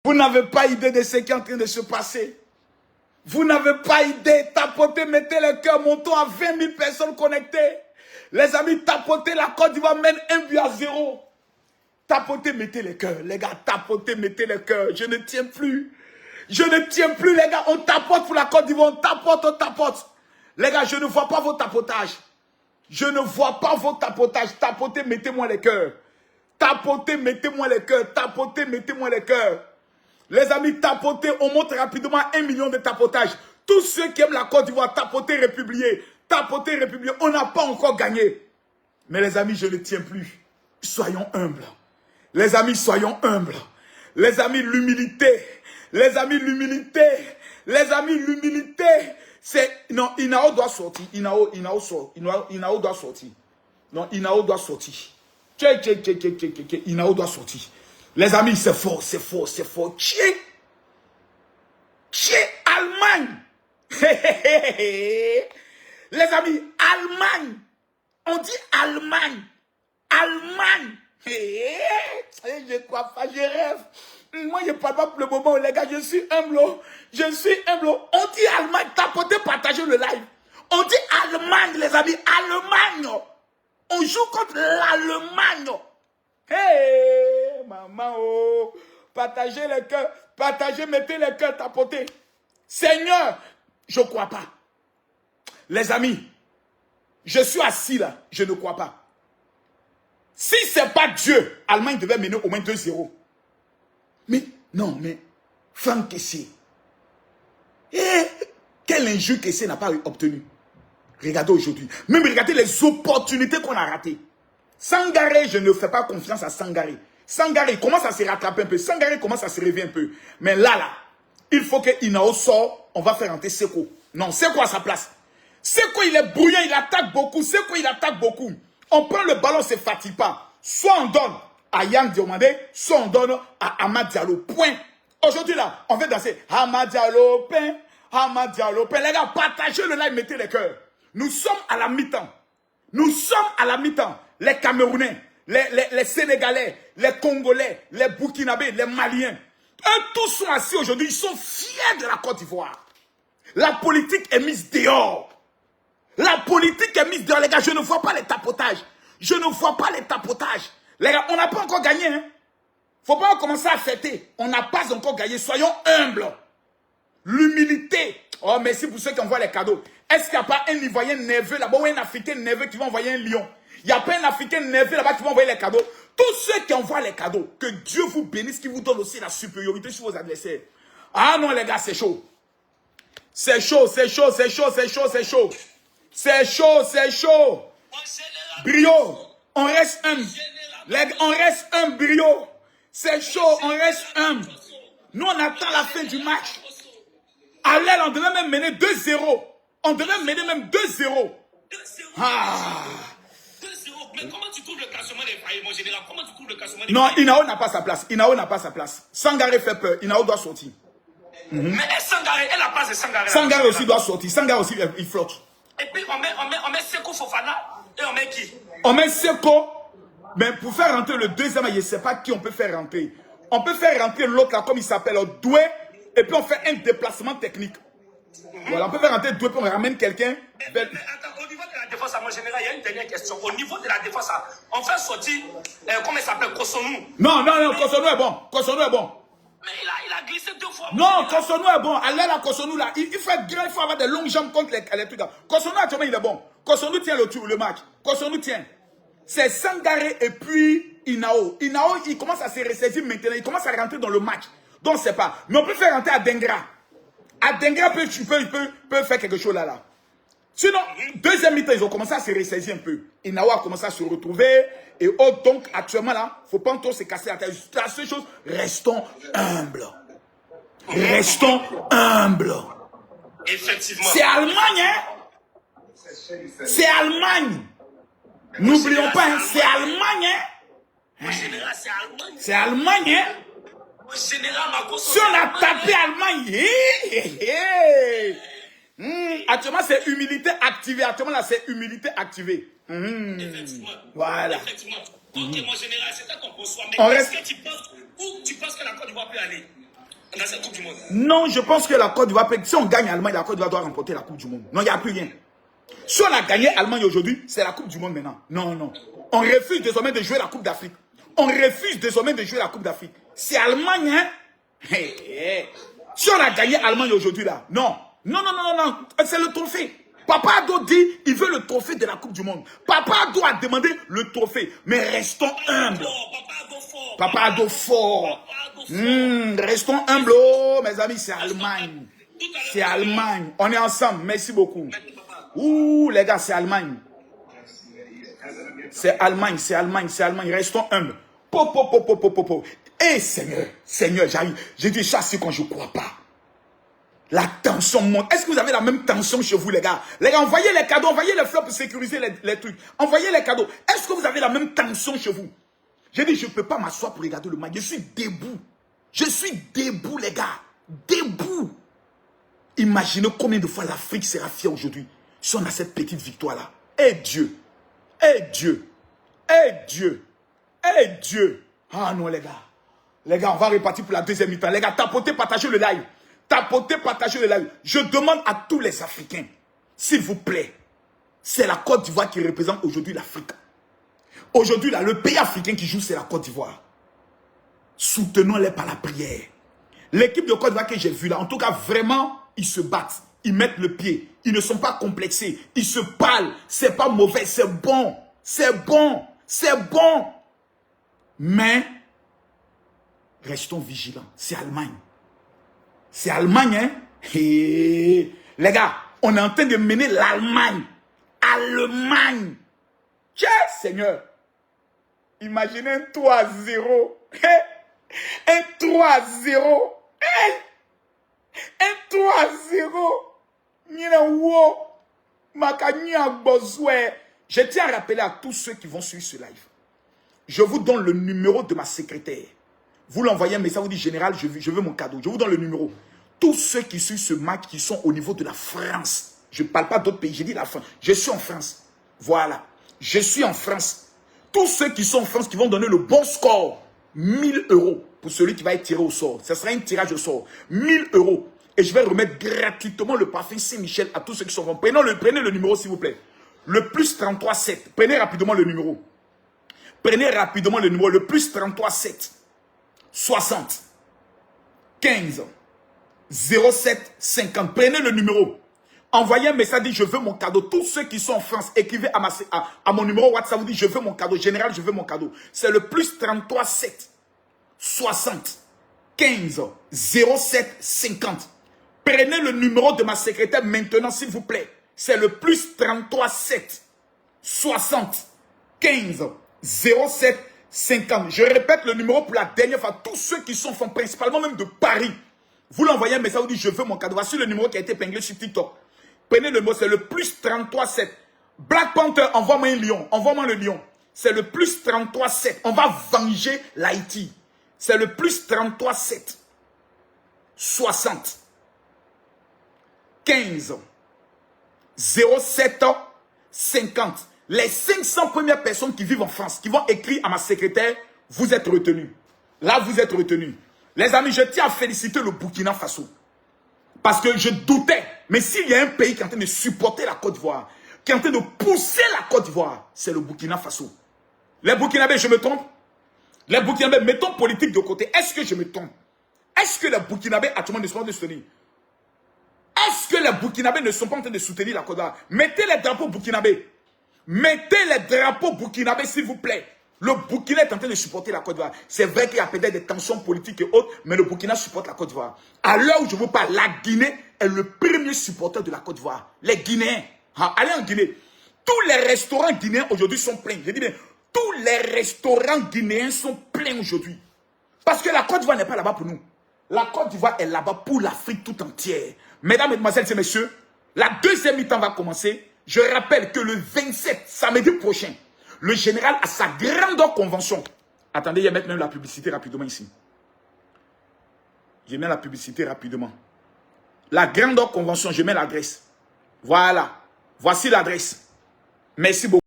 Vous n'avez pas idée de ce qui est en train de se passer. Vous n'avez pas idée. Tapotez, mettez le cœur. Montons à 20 000 personnes connectées. Les amis, tapotez, la Côte d'Ivoire mène 1-0. Tapotez, mettez le cœur. Les gars, tapotez, mettez le cœur. Je ne tiens plus. Je ne tiens plus, les gars. On tapote pour la Côte d'Ivoire. On tapote, on tapote. Les gars, je ne vois pas vos tapotages. Je ne vois pas vos tapotages. Tapotez, mettez-moi les cœurs. Tapotez, mettez-moi les cœurs. Tapotez, mettez-moi les cœurs. Les amis, tapotez. On monte rapidement à 1 million de tapotages. Tous ceux qui aiment la Côte d'Ivoire, tapotez, republiez. Tapotez, republiez. On n'a pas encore gagné. Mais les amis, je ne tiens plus. Soyons humbles. Les amis, soyons humbles. Les amis, l'humilité. Les amis, l'humilité. Les amis, l'humilité. C'est... Non, Inao doit sortir. Inao doit sortir. Non, Inao doit sortir. Inao doit sortir. Les amis, c'est fort, c'est fort, c'est fort. Tché, Allemagne. Les amis, Allemagne. On dit Allemagne. Allemagne. Je crois pas, je rêve. Moi, je ne parle pas pour le moment, les gars. Je suis humble. Je suis humble. On dit Allemagne. Tapotez, partagez le live. On dit Allemagne, les amis. Allemagne. On joue contre l'Allemagne. Hey, maman, oh. Partagez le cœur. Partagez, mettez le cœur, tapotez. Seigneur, je ne crois pas. Les amis, je suis assis là. Je ne crois pas. Si ce n'est pas Dieu, Allemagne devait mener au moins 2-0. Mais, non, mais, Franck Kessié. Quel injure Kessié n'a pas obtenu? Regardez aujourd'hui. Même regardez les opportunités qu'on a ratées. Sangaré, je ne fais pas confiance à Sangaré. Sangaré commence à se rattraper un peu. Sangaré commence à se réveiller un peu. Mais là, il faut que Inao sorte. On va faire rentrer Seko. Non, Seko à sa place. Seko, il est brouillant, il attaque beaucoup. Seko, il attaque beaucoup. On prend le ballon, c'est fatigue pas. Soit on donne à Yann Diomandé, soit on donne à Amad Diallo. Point. Aujourd'hui, là, on va danser. Amad Diallo, pain. Amad Diallo, pain. Les gars, partagez le live, mettez les cœurs. Nous sommes à la mi-temps. Nous sommes à la mi-temps. Les Camerounais, les Sénégalais, les Congolais, les Burkinabés, les Maliens. Eux tous sont assis aujourd'hui. Ils sont fiers de la Côte d'Ivoire. La politique est mise dehors. La politique est mise dehors. Les gars, je ne vois pas les tapotages. Je ne vois pas les tapotages. Les gars, on n'a pas encore gagné. Hein? Faut pas commencer à fêter. On n'a pas encore gagné. Soyons humbles. L'humilité. Oh, merci pour ceux qui envoient les cadeaux. Est-ce qu'il n'y a pas un Ivoirien nerveux là-bas ou un Africain nerveux qui va envoyer un lion? Il n'y a pas un Africain nerveux là-bas qui va envoyer les cadeaux. Tous ceux qui envoient les cadeaux, que Dieu vous bénisse, qui vous donne aussi la supériorité sur vos adversaires. Ah non, les gars, c'est chaud. C'est chaud, c'est chaud, c'est chaud, c'est chaud, c'est chaud. C'est chaud, c'est chaud. Brio, on reste humble. On reste humble, Brio. C'est chaud, on reste humble. Nous, on attend la fin du match. À l'aile, on devait même mener 2-0. On devait mener même 2-0. Ah. Mais comment tu trouves le classement des failles, mon général? Comment tu trouves le classement des Non, failles? Inao n'a pas sa place. Inao n'a pas sa place. Sangaré fait peur. Inao doit sortir. Mais Sangaré, elle a pas de Sangaré. Sangaré aussi doit sortir. Sangaré aussi, il flotte. Et puis on met Seko Fofana et on met qui? On met Seko. Mais pour faire rentrer le deuxième, je ne sais pas qui on peut faire rentrer. On peut faire rentrer l'autre là, comme il s'appelle, Doué. Et puis on fait un déplacement technique. Voilà, on peut faire rentrer Doué, puis on ramène quelqu'un. Mais attends, au niveau de la défense, mon général, il y a une dernière question. Au niveau de la défense, on fait sortir, comment il s'appelle, Kosonou. Non, Kosonou est bon. Kosonou est bon. Mais il a glissé 2 fois. Non, Kosonou est bon. Allez là, Kosonou là. Il faut avoir des longues jambes contre les trucs là. Kosonou actuellement il est bon. Kosonou tient le match. Kosonou tient. C'est Sangaré et puis Inao. Inao, il commence à se ressaisir maintenant. Il commence à rentrer dans le match. Donc c'est pas. Mais on peut faire rentrer à Dengra. À Dengra peut faire quelque chose là. Sinon, deuxième mi-temps, ils ont commencé à se ressaisir un peu. Inao a commencé à se retrouver. Et autres, donc, actuellement là, il ne faut pas trop se casser la tête. La seule chose, restons humbles. Restons humbles. Effectivement. C'est Allemagne, hein? C'est Allemagne. N'oublions pas, hein? C'est Allemagne, hein? Mon général, c'est Allemagne. C'est Allemagne, hein? Mon général, si on a tapé Allemagne, actuellement, c'est humilité activée. Actuellement, là, c'est humilité activée. Effectivement. Voilà. Effectivement. Ok, mon général, c'est ça qu'on conçoit. Mais On est-ce reste... que tu penses où tu penses que la Côte d'Ivoire peut aller? dans cette Coupe du Monde. Non, je pense que la Côte d'Ivoire, si on gagne Allemagne, la Côte d'Ivoire doit remporter la Coupe du Monde. Non, il n'y a plus rien. Si on a gagné Allemagne aujourd'hui, c'est la Coupe du Monde maintenant. Non, non. On refuse désormais de jouer la Coupe d'Afrique. On refuse désormais de jouer la Coupe d'Afrique. C'est Allemagne, hein? Hey, hey. Si on a gagné Allemagne aujourd'hui, là, non. Non, non, non, non, non. C'est le trophée. Papa Ado dit, il veut le trophée de la Coupe du Monde. Papa Ado a demandé le trophée. Mais restons humbles. Papa Ado fort. Restons humbles, oh, mes amis, c'est Allemagne. C'est Allemagne. On est ensemble. Merci beaucoup. Ouh, les gars, c'est Allemagne. C'est Allemagne, c'est Allemagne, c'est Allemagne. Restons humbles. Eh, Seigneur, Seigneur, j'arrive. J'ai dit ça, c'est quand je ne crois pas. La tension monte. Est-ce que vous avez la même tension chez vous, les gars? Les gars, envoyez les cadeaux, envoyez les fleurs pour sécuriser les trucs. Envoyez les cadeaux. Est-ce que vous avez la même tension chez vous? J'ai dit, je ne peux pas m'asseoir pour regarder le match. Je suis debout. Je suis debout, les gars. Debout. Imaginez combien de fois l'Afrique sera fière aujourd'hui si on a cette petite victoire-là. Eh Dieu. Eh Dieu. Eh Dieu. Eh Dieu. Ah non, les gars. Les gars, on va repartir pour la deuxième mi-temps. Les gars, tapotez, partagez le live. Tapotez, partagez le live. Je demande à tous les Africains, s'il vous plaît, c'est la Côte d'Ivoire qui représente aujourd'hui l'Afrique. Aujourd'hui, là, le pays africain qui joue, c'est la Côte d'Ivoire. Soutenons-les par la prière. L'équipe de Côte d'Ivoire que j'ai vue là, en tout cas, vraiment, ils se battent. Ils mettent le pied. Ils ne sont pas complexés. Ils se parlent. C'est pas mauvais, c'est bon. C'est bon. C'est bon. Mais, restons vigilants. C'est Allemagne. C'est Allemagne, hein? Et les gars, on est en train de mener l'Allemagne. Allemagne. Tiens, Seigneur. Imaginez un 3-0. Un 3-0. Un 3-0. Je tiens à rappeler à tous ceux qui vont suivre ce live. Je vous donne le numéro de ma secrétaire. Vous l'envoyez un message, vous dites, général, je veux mon cadeau. Je vous donne le numéro. Tous ceux qui suivent ce match, qui sont au niveau de la France. Je ne parle pas d'autres pays, j'ai dit la France. Je suis en France. Voilà. Je suis en France. Tous ceux qui sont en France, qui vont donner le bon score, 1000 € pour celui qui va être tiré au sort. Ce sera un tirage au sort. 1000 €. Et je vais remettre gratuitement le parfum Saint-Michel à tous ceux qui sont en France. Prenez le numéro, s'il vous plaît. Le plus 33 7. Prenez rapidement le numéro. Prenez rapidement le numéro. Le plus 33 7. 60 15 07 50. Prenez le numéro. Envoyez un message, dit je veux mon cadeau. Tous ceux qui sont en France, écrivez à mon numéro WhatsApp, vous dites je veux mon cadeau. Général, je veux mon cadeau. C'est le plus 33 7 60 15 07 50. Prenez le numéro de ma secrétaire maintenant, s'il vous plaît. C'est le plus 33 7 60 15 07 50. Je répète le numéro pour la dernière fois. Tous ceux qui sont en principalement même de Paris, vous l'envoyez un message, vous dites je veux mon cadeau. Voici le numéro qui a été épinglé sur TikTok. Prenez le numéro, c'est le plus 33 7. Black Panther, envoie-moi un lion. Envoie-moi le lion. C'est le plus 33 7. On va venger l'Haïti. C'est le plus 33 7. 60 15 07 50. Les 500 premières personnes qui vivent en France, qui vont écrire à ma secrétaire, vous êtes retenus. Là, vous êtes retenus. Les amis, je tiens à féliciter le Burkina Faso. Parce que je doutais. Mais s'il y a un pays qui est en train de supporter la Côte d'Ivoire, qui est en train de pousser la Côte d'Ivoire, c'est le Burkina Faso. Les Burkinabés, je me trompe? Les Burkinabés, mettons politique de côté. Est-ce que je me trompe? Est-ce que les Burkinabés actuellement ne sont pas de soutenir? Est-ce que les Burkinabés ne sont pas en train de soutenir la Côte d'Ivoire? Mettez les drapeaux burkinabés. Mettez les drapeaux burkinabés, s'il vous plaît. Le Burkina est en train de supporter la Côte d'Ivoire. C'est vrai qu'il y a peut-être des tensions politiques et autres, mais le Burkina supporte la Côte d'Ivoire. À l'heure où je vous parle, la Guinée est le premier supporter de la Côte d'Ivoire. Les Guinéens. Allez en Guinée. Tous les restaurants guinéens aujourd'hui sont pleins. Je dis bien, tous les restaurants guinéens sont pleins aujourd'hui. Parce que la Côte d'Ivoire n'est pas là-bas pour nous. La Côte d'Ivoire est là-bas pour l'Afrique tout entière. Mesdames, mesdemoiselles et messieurs, la deuxième mi-temps va commencer. Je rappelle que le 27, samedi prochain, le général a sa grande convention. Attendez, je vais mettre même la publicité rapidement ici. Je mets la publicité rapidement. La grande convention, je mets l'adresse. Voilà. Voici l'adresse. Merci beaucoup.